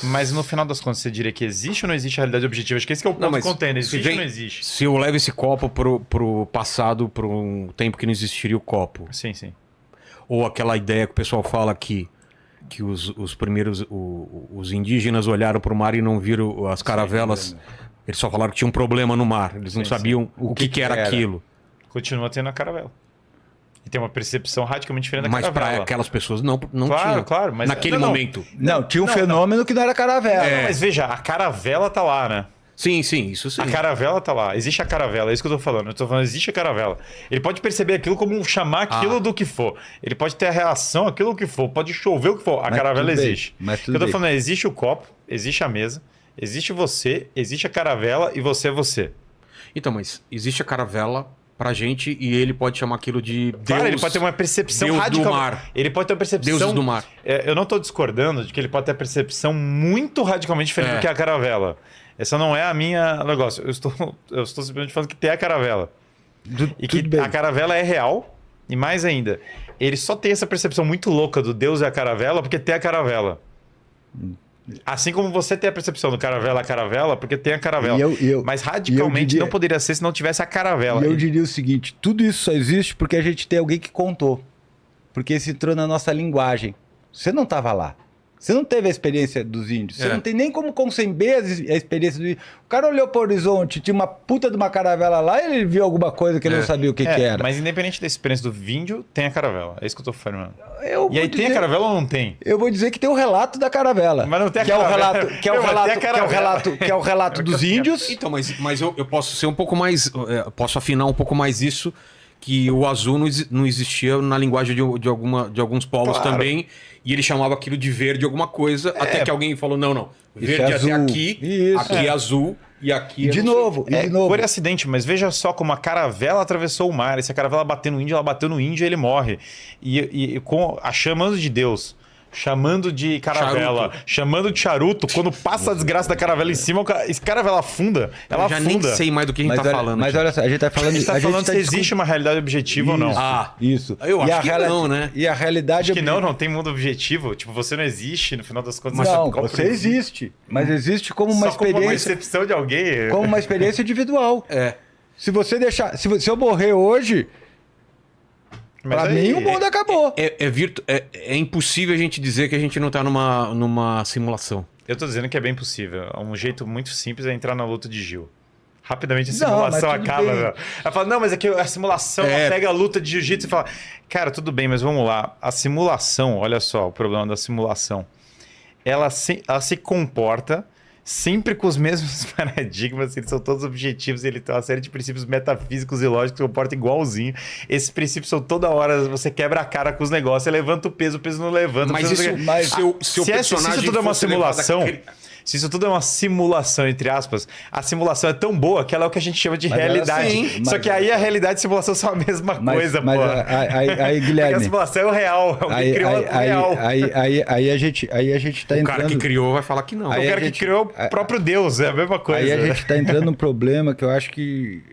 Mas no final das contas, você diria que existe ou não existe a realidade objetiva? Acho que esse que é o ponto do contêiner. Existe ou não existe? Se eu levo esse copo pro passado, pro um tempo que não existiria o copo. Sim, sim. Ou aquela ideia que o pessoal fala que os primeiros... Os indígenas olharam pro mar e não viram as caravelas. Eles só falaram que tinha um problema no mar. Eles não sabiam o que era aquilo. Continua tendo a caravela. E tem uma percepção radicalmente diferente da mas caravela. para aquelas pessoas não claro, tinha. Claro, mas naquele momento. Não, tinha um fenômeno que não era caravela. Mas veja, a caravela tá lá, né? Sim, isso sim. A caravela tá lá. Existe a caravela, é isso que eu tô falando. Eu tô falando, existe a caravela. Ele pode perceber aquilo como chamar aquilo do que for. Ele pode ter a reação aquilo que for. Pode chover o que for. A caravela existe. Mas o que eu tô falando é, existe o copo, existe a mesa, existe você, existe a caravela e você é você. Então, mas existe a caravela pra gente e ele pode chamar aquilo de Deus. Claro, ele pode ter uma percepção Deus radical. do mar. Ele pode ter uma percepção. Deuses do mar. Eu não tô discordando de que ele pode ter uma percepção muito radicalmente diferente do que a caravela. Essa não é a minha negócio. Eu estou simplesmente falando que tem a caravela. E que a caravela é real. E mais ainda, ele só tem essa percepção muito louca do Deus e a caravela porque tem a caravela. Assim como você tem a percepção do caravela a caravela, porque tem a caravela. Mas radicalmente não poderia ser se não tivesse a caravela. E eu diria o seguinte, tudo isso só existe porque a gente tem alguém que contou. Porque isso entrou na nossa linguagem. Você não estava lá. Você não teve a experiência dos índios. Você não tem nem como conceber a experiência dos índios. O cara olhou para o horizonte, tinha uma puta de uma caravela lá e ele viu alguma coisa que ele não sabia o que era. Mas independente da experiência do índio, tem a caravela. É isso que eu tô falando. E aí tem a caravela ou não tem? Eu vou dizer que tem o relato da caravela. Mas não tem a caravela. Que é o relato dos índios. Então, mas eu posso ser um pouco mais... Posso afinar um pouco mais isso, que o azul não existia na linguagem de alguns povos também. E ele chamava aquilo de verde alguma coisa, até que alguém falou, não, verde é até aqui, aqui é azul e aqui é... De novo. Por acidente, mas veja só como a caravela atravessou o mar. E se a caravela bateu no índio, ela bateu no índio e ele morre. Chamando de Deus, chamando de caravela, chamando de charuto, quando passa a desgraça da caravela em cima, a caravela afunda, ela afunda. Nem sei mais do que a gente tá falando. Mas olha só, a gente tá falando... A gente tá falando se existe uma realidade objetiva ou não. Isso. Eu acho que não, né? E a realidade... Acho que não tem mundo objetivo. Tipo, você não existe, no final das contas. Não, você existe. Mas existe como uma experiência... como uma percepção de alguém. Como uma experiência individual. Se você deixar... Se eu morrer hoje... Pra mim, o mundo acabou. É impossível a gente dizer que a gente não tá numa simulação. Eu tô dizendo que é bem possível. Um jeito muito simples é entrar na luta de Gil. Rapidamente a simulação acaba. Ela fala, não, mas é que a simulação ela pega a luta de jiu-jitsu e fala, cara, tudo bem, mas vamos lá. A simulação, olha só o problema da simulação. Ela se comporta sempre com os mesmos paradigmas, eles são todos objetivos, ele tem uma série de princípios metafísicos e lógicos que se comportam igualzinho. Esses princípios são toda hora, você quebra a cara com os negócios, você levanta o peso não levanta. Mas se isso tudo é uma simulação... Se isso tudo é uma simulação, entre aspas, a simulação é tão boa que ela é o que a gente chama de realidade. Só que aí a realidade e a simulação são a mesma coisa, pô. Aí, Guilherme... Porque a simulação é o real. Alguém criou o real. Aí a gente tá entrando... O cara que criou vai falar que não. O cara que criou é o próprio Deus, é a mesma coisa. Aí a gente tá entrando num problema que eu acho que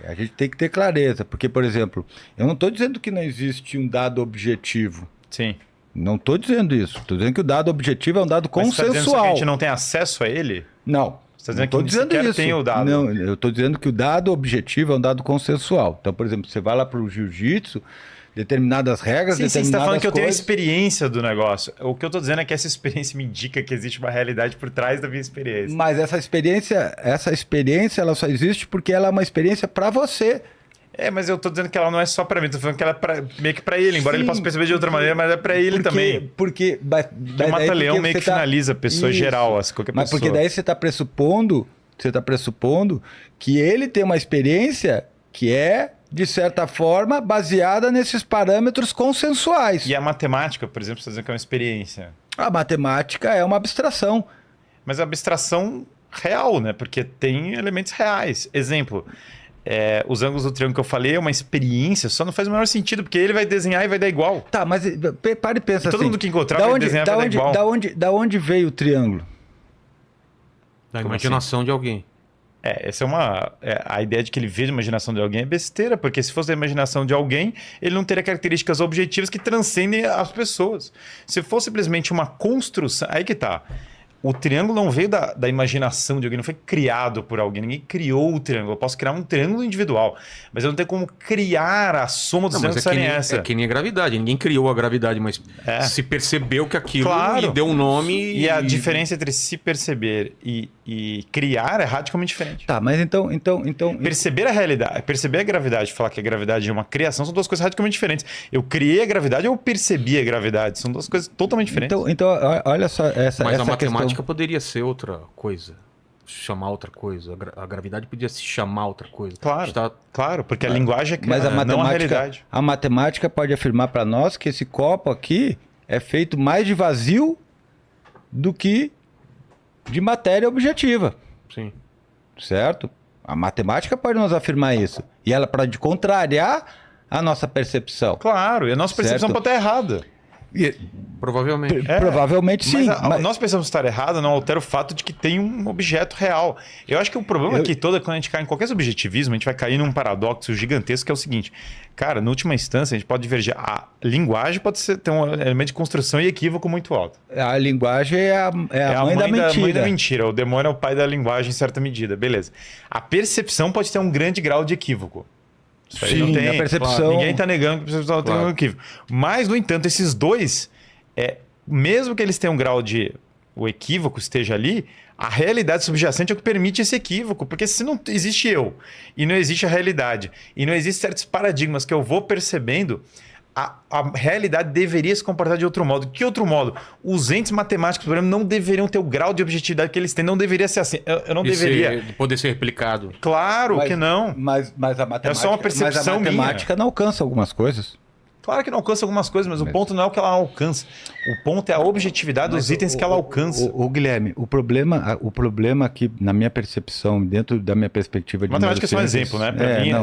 a gente tem que ter clareza. Porque, por exemplo, eu não tô dizendo que não existe um dado objetivo. Sim. Não estou dizendo isso. Estou dizendo que o dado objetivo é um dado consensual. Você está dizendo que a gente não tem acesso a ele? Não. Você está dizendo que isso. Tem o dado? Não, eu estou dizendo que o dado objetivo é um dado consensual. Então, por exemplo, você vai lá para o jiu-jitsu, determinadas regras, determinadas coisas... Sim, você está falando que eu tenho a experiência do negócio. O que eu estou dizendo é que essa experiência me indica que existe uma realidade por trás da minha experiência. Mas essa experiência ela só existe porque ela é uma experiência para você. Mas eu tô dizendo que ela não é só pra mim, tô falando que ela é meio que pra ele, embora ele possa perceber de outra maneira, mas é pra ele também. Porque o Mata-Leão meio que finaliza a pessoa geral, qualquer pessoa. Mas porque daí você tá pressupondo que ele tem uma experiência que é, de certa forma, baseada nesses parâmetros consensuais. E a matemática, por exemplo, você tá dizendo que é uma experiência. A matemática é uma abstração. Mas é uma abstração real, né? Porque tem elementos reais. Exemplo... os ângulos do triângulo que eu falei é uma experiência, só não faz o menor sentido, porque ele vai desenhar e vai dar igual. Tá, mas para e pensa assim. Todo mundo que encontrar vai desenhar e vai dar igual. Da onde veio o triângulo? Da imaginação de alguém. Essa é uma. A ideia de que ele vê a imaginação de alguém é besteira, porque se fosse a imaginação de alguém, ele não teria características objetivas que transcendem as pessoas. Se fosse simplesmente uma construção. Aí que tá. O triângulo não veio da imaginação de alguém, não foi criado por alguém. Ninguém criou o triângulo. Eu posso criar um triângulo individual, mas eu não tenho como criar a soma dos triângulos sem essa. É que nem a gravidade. Ninguém criou a gravidade, mas se percebeu que aquilo e deu um nome. E a diferença entre se perceber e criar é radicalmente diferente. Tá, mas então... Perceber a realidade, perceber a gravidade, falar que a gravidade é uma criação, são duas coisas radicalmente diferentes. Eu criei a gravidade ou eu percebi a gravidade? São duas coisas totalmente diferentes. Então olha só essa Mas a questão... matemática poderia ser outra coisa. Chamar outra coisa. A gravidade podia se chamar outra coisa. Claro, porque a linguagem é mas a não a realidade. A matemática pode afirmar para nós que esse copo aqui é feito mais de vazio do que de matéria objetiva. Sim. Certo? A matemática pode nos afirmar isso. E ela pode contrariar a nossa percepção. Claro, e a nossa percepção pode estar errada. Provavelmente. Provavelmente sim. Mas nós pensamos estar errado não altera o fato de que tem um objeto real. Eu acho que o problema aqui todo é quando a gente cai em qualquer subjetivismo, a gente vai cair num paradoxo gigantesco que é o seguinte. Cara, na última instância, a gente pode divergir. A linguagem pode ter um elemento de construção e equívoco muito alto. A linguagem é a mãe da mentira. A mãe da mentira. O demônio é o pai da linguagem em certa medida. Beleza. A percepção pode ter um grande grau de equívoco. Isso aí não tem, a percepção... Ninguém está negando que a percepção tem um equívoco. Mas, no entanto, esses dois, mesmo que eles tenham um grau de... o equívoco esteja ali, a realidade subjacente é o que permite esse equívoco. Porque se não existe eu, e não existe a realidade, e não existem certos paradigmas que eu vou percebendo, a realidade deveria se comportar de outro modo. Que outro modo? Os entes matemáticos, por exemplo, não deveriam ter o grau de objetividade que eles têm. Não deveria ser assim. Eu não deveria... poder ser replicado. Claro que não. Mas a matemática, é só uma percepção minha. A matemática não alcança algumas coisas. Claro que não alcança algumas coisas, mas o ponto não é o que ela alcança. O ponto é a objetividade dos itens que ela alcança. Guilherme, o problema aqui, na minha percepção, dentro da minha perspectiva de matemática é só um exemplo, né?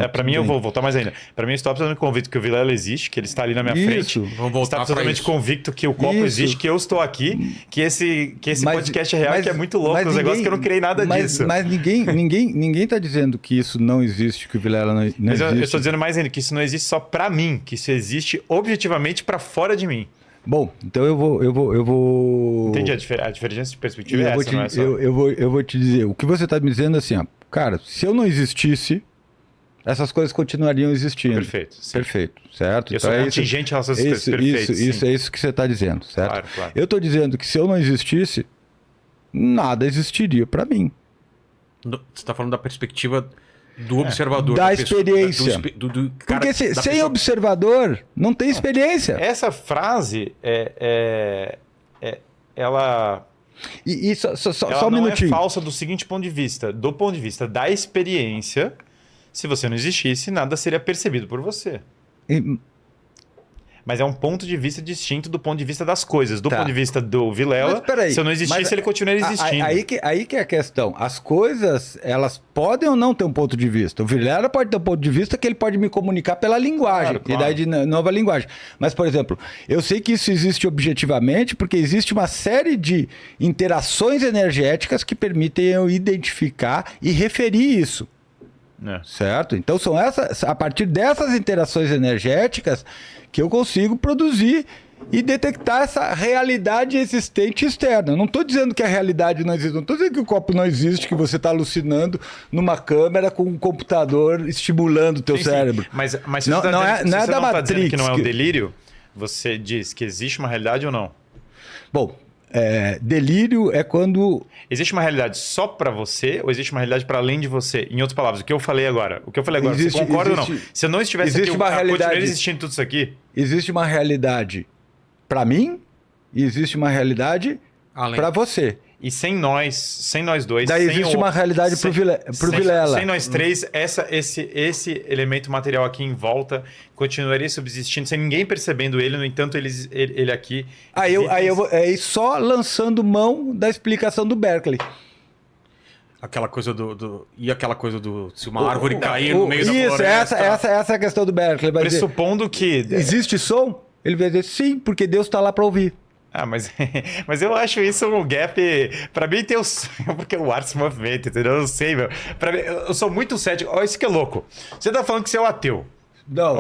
Para mim eu vou voltar mais ainda. Para mim eu estou absolutamente convicto que o Vilela existe, que ele está ali na minha frente. Vamos voltar. Está absolutamente convicto que o copo existe, que eu estou aqui, que esse podcast é real, que é muito louco, os negócios que eu não criei nada disso. Mas ninguém está dizendo que isso não existe, que o Vilela não existe. Mas eu estou dizendo mais ainda, que isso não existe só para mim, que isso existe objetivamente para fora de mim. Bom, então eu vou... Entendi, a diferença de perspectiva é essa, não é só... Eu vou te dizer, o que você está me dizendo assim, ó, cara, se eu não existisse, essas coisas continuariam existindo. Perfeito. Sim. Perfeito, certo? Eu sou contingente em relação a essas coisas. Perfeito. Isso é isso que você está dizendo, certo? Claro. Eu estou dizendo que se eu não existisse, nada existiria para mim. Você está falando da perspectiva... do observador. Da experiência. Porque sem observador, não tem experiência. Essa frase, ela... Só um minutinho. É falsa do seguinte ponto de vista. Do ponto de vista da experiência, se você não existisse, nada seria percebido por você. Mas é um ponto de vista distinto do ponto de vista das coisas. Do ponto de vista do Vilela, se eu não existisse, ele continuaria existindo. Aí que é a questão. As coisas, elas podem ou não ter um ponto de vista. O Vilela pode ter um ponto de vista que ele pode me comunicar pela linguagem. Claro. E daí de nova linguagem. Mas, por exemplo, eu sei que isso existe objetivamente porque existe uma série de interações energéticas que permitem eu identificar e referir isso. Certo? Então são a partir dessas interações energéticas que eu consigo produzir e detectar essa realidade existente externa. Eu não estou dizendo que a realidade não existe, não estou dizendo que o copo não existe, que você está alucinando numa câmera com um computador estimulando o teu cérebro. Sim. Mas se você não está dizendo que não é um delírio, você diz que existe uma realidade ou não? Bom, delírio é quando... Existe uma realidade só para você ou existe uma realidade para além de você? Em outras palavras, o que eu falei agora, você concorda ou não? Se eu não estivesse aqui, continuaria existindo tudo isso aqui? Existe uma realidade para mim e existe uma realidade para você. E sem nós dois... Daí existe uma realidade pro Vilela. Sem nós três, esse elemento material aqui em volta continuaria subsistindo, sem ninguém percebendo ele, no entanto, ele aqui... Aí eu vou só lançando mão da explicação do Berkeley. Aquela coisa E aquela coisa do... Se uma árvore cair no meio da floresta... Essa é a questão do Berkeley. Pressupondo que... Existe som? Ele vai dizer sim, porque Deus está lá para ouvir. Mas eu acho isso um gap. Pra mim tem o sonho, porque o ar se movimenta, entendeu? Eu não sei, meu. Pra mim, eu sou muito cético. Olha, isso que é louco. Você tá falando que você é um ateu. Não,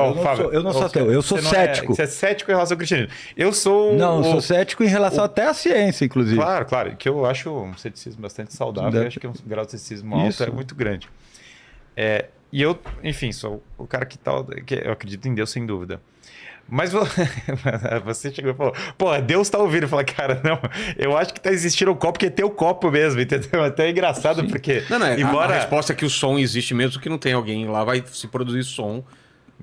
eu não sou ateu, eu sou cético. Você é cético em relação ao cristianismo. Eu sou. Não, eu sou cético em relação até à ciência, inclusive. Claro. Que eu acho um ceticismo bastante saudável. Eu acho que um grau de ceticismo alto é muito grande. E eu, enfim, sou o cara que eu acredito em Deus, sem dúvida. Mas você chegou e falou, pô, Deus tá ouvindo. Eu falei, cara, não, eu acho que tá existindo um copo, porque tem o copo mesmo, entendeu? Até é engraçado, sim. Porque... Não, embora... a resposta é que o som existe mesmo que não tem alguém lá, vai se produzir som.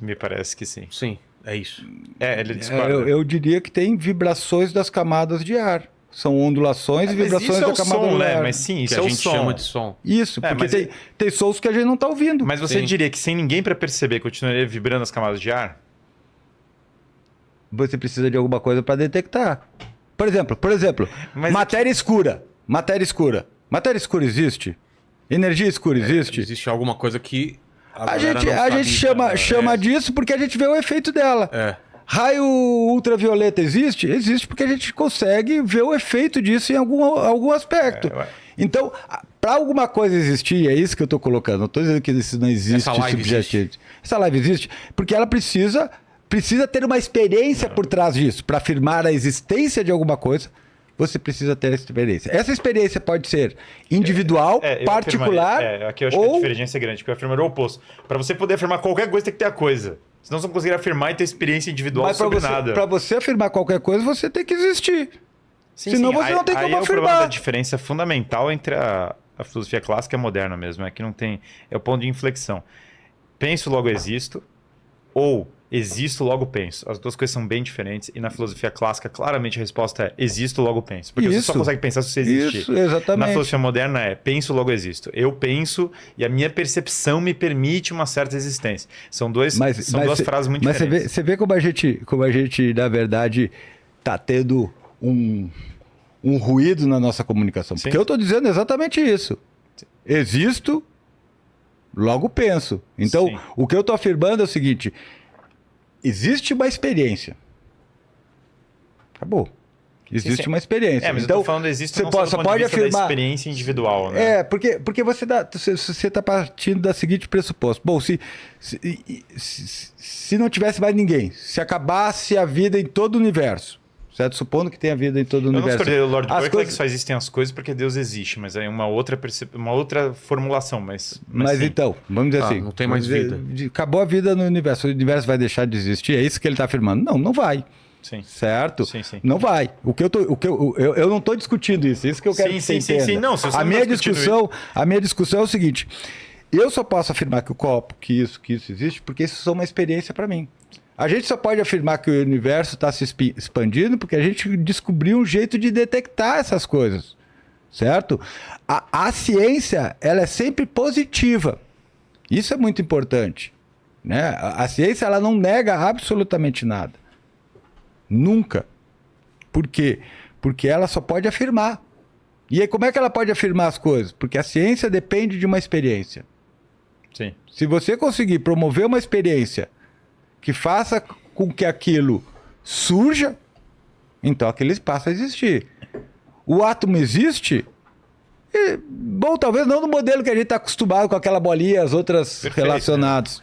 Me parece que sim. Sim, é isso. Ele discorda. Eu diria que tem vibrações das camadas de ar. São ondulações e vibrações da camada do ar. Mas sim, isso que é a o gente som. chama de som. Isso, porque tem sons que a gente não tá ouvindo. Mas você diria que sem ninguém para perceber, continuaria vibrando as camadas de ar? Você precisa de alguma coisa para detectar. Por exemplo, matéria escura. Matéria escura. Matéria escura existe? Energia escura existe? Existe alguma coisa que a gente chama disso porque a gente vê o efeito dela. Raio ultravioleta existe? Existe porque a gente consegue ver o efeito disso em algum aspecto. Então, para alguma coisa existir, é isso que eu estou colocando. Não estou dizendo que isso não existe subjetivo. Essa live existe porque ela precisa ter uma experiência por trás disso. Para afirmar a existência de alguma coisa, você precisa ter essa experiência. Essa experiência pode ser individual, particular. Aqui eu acho que a divergência é grande, porque eu afirmaria o oposto. Para você poder afirmar qualquer coisa, tem que ter a coisa. Senão você não conseguir afirmar e ter experiência individual sobre nada. Para você afirmar qualquer coisa, você tem que existir. Senão você não tem como afirmar. Aí é o problema da diferença fundamental entre a filosofia clássica e a moderna mesmo. É que não tem... É o ponto de inflexão. Penso, logo existo. Ou existo, logo penso. As duas coisas são bem diferentes. E na filosofia clássica, claramente a resposta é existo, logo penso. Porque você só consegue pensar se você existir. Isso, exatamente. Na filosofia moderna é penso, logo existo. Eu penso e a minha percepção me permite uma certa existência. São duas frases muito diferentes. Mas você vê como a gente, na verdade, está tendo um ruído na nossa comunicação. Sim. Porque eu estou dizendo exatamente isso. Sim. Existo, logo penso. Então, sim, o que eu estou afirmando é o seguinte... Existe uma experiência. Acabou. Existe uma experiência. Mas então, eu tô falando existe você pode afirmar da experiência individual, né? Porque você está partindo da seguinte pressuposto. Bom, se não tivesse mais ninguém, se acabasse a vida em todo o universo, certo? Supondo que tenha vida em todo o universo. Eu não discordei, o Lord Berkeley que só existem as coisas porque Deus existe, mas é uma outra formulação, mas então, vamos dizer assim, não tem mais vida. Acabou a vida no universo, o universo vai deixar de existir? É isso que ele está afirmando? Não vai. Sim. Certo? Sim. Não vai. Eu não estou discutindo isso. Isso que eu quero que você entenda. Sim. Não, a minha discussão é o seguinte: eu só posso afirmar que o copo, que isso existe, porque isso é uma experiência para mim. A gente só pode afirmar que o universo está se expandindo porque a gente descobriu um jeito de detectar essas coisas, certo? A ciência, ela é sempre positiva. Isso é muito importante, né? A ciência, ela não nega absolutamente nada. Nunca. Por quê? Porque ela só pode afirmar. E aí, como é que ela pode afirmar as coisas? Porque a ciência depende de uma experiência. Sim. Se você conseguir promover uma experiência que faça com que aquilo surja, então aquele passa a existir. O átomo existe? Bom, talvez não no modelo que a gente está acostumado com aquela bolinha e as outras relacionadas.